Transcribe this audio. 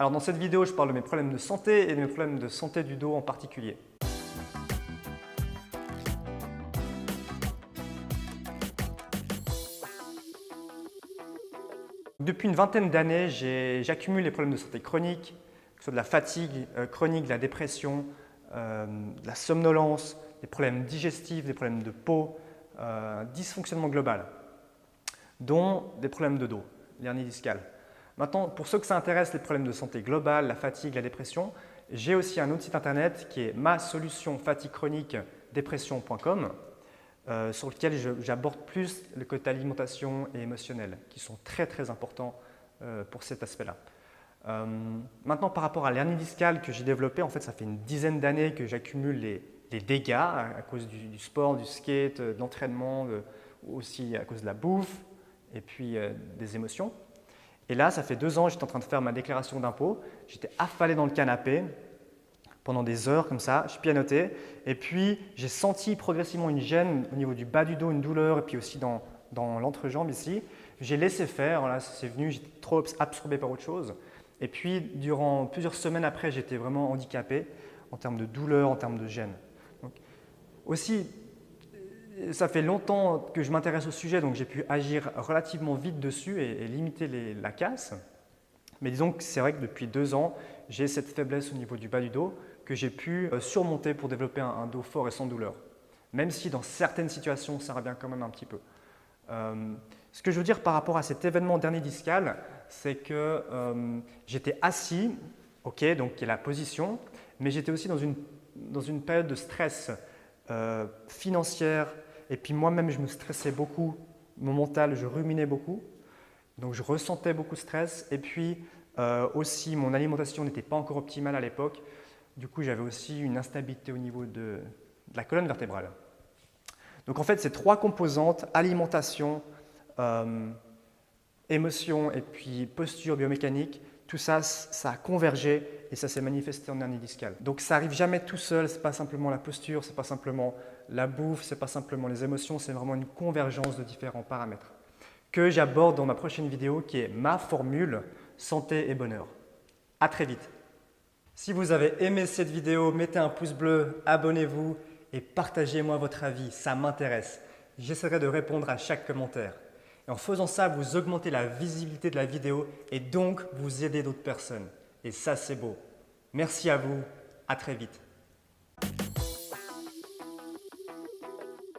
Alors dans cette vidéo, je parle de mes problèmes de santé et de mes problèmes de santé du dos en particulier. Depuis une vingtaine d'années, j'accumule les problèmes de santé chroniques, que ce soit de la fatigue chronique, de la dépression, de la somnolence, des problèmes digestifs, des problèmes de peau, dysfonctionnement global, dont des problèmes de dos, l'hernie discale. Maintenant, pour ceux que ça intéresse, les problèmes de santé globale, la fatigue, la dépression, j'ai aussi un autre site internet qui est masolutionfatiguechronique-dépression.com sur lequel j'aborde plus le côté alimentation et émotionnel, qui sont très importants pour cet aspect-là. Maintenant, par rapport à l'hernie discale que j'ai développée, en fait, ça fait une dizaine d'années que j'accumule les dégâts à cause du sport, du skate, de l'entraînement, aussi à cause de la bouffe et puis des émotions. Et là, ça fait 2 ans, j'étais en train de faire ma déclaration d'impôt. J'étais affalé dans le canapé pendant des heures comme ça, je pianotais. Et puis, j'ai senti progressivement une gêne au niveau du bas du dos, une douleur, et puis aussi dans l'entrejambe ici. J'ai laissé faire, là, c'est venu, j'étais trop absorbé par autre chose. Et puis, durant plusieurs semaines après, j'étais vraiment handicapé en termes de douleur, en termes de gêne. Donc, aussi, ça fait longtemps que je m'intéresse au sujet, donc j'ai pu agir relativement vite dessus et limiter la casse. Mais disons que c'est vrai que depuis 2 ans, j'ai cette faiblesse au niveau du bas du dos que j'ai pu surmonter pour développer un dos fort et sans douleur. Même si dans certaines situations, ça revient quand même un petit peu. Ce que je veux dire par rapport à cet événement d'hernie discale, c'est que j'étais assis, ok, donc qui est la position, mais j'étais aussi dans une période de stress financière, et puis moi-même je me stressais beaucoup, mon mental, je ruminais beaucoup, donc je ressentais beaucoup de stress, et puis aussi mon alimentation n'était pas encore optimale à l'époque, du coup j'avais aussi une instabilité au niveau de la colonne vertébrale. Donc en fait ces 3 composantes, alimentation, émotion et puis posture biomécanique, tout ça, ça a convergé et ça s'est manifesté en hernie discale. Donc ça n'arrive jamais tout seul, ce n'est pas simplement la posture, ce n'est pas simplement la bouffe, ce n'est pas simplement les émotions, c'est vraiment une convergence de différents paramètres que j'aborde dans ma prochaine vidéo qui est ma formule santé et bonheur. À très vite. Si vous avez aimé cette vidéo, mettez un pouce bleu, abonnez-vous et partagez-moi votre avis, ça m'intéresse. J'essaierai de répondre à chaque commentaire. Et en faisant ça, vous augmentez la visibilité de la vidéo et donc vous aidez d'autres personnes. Et ça, c'est beau. Merci à vous, à très vite.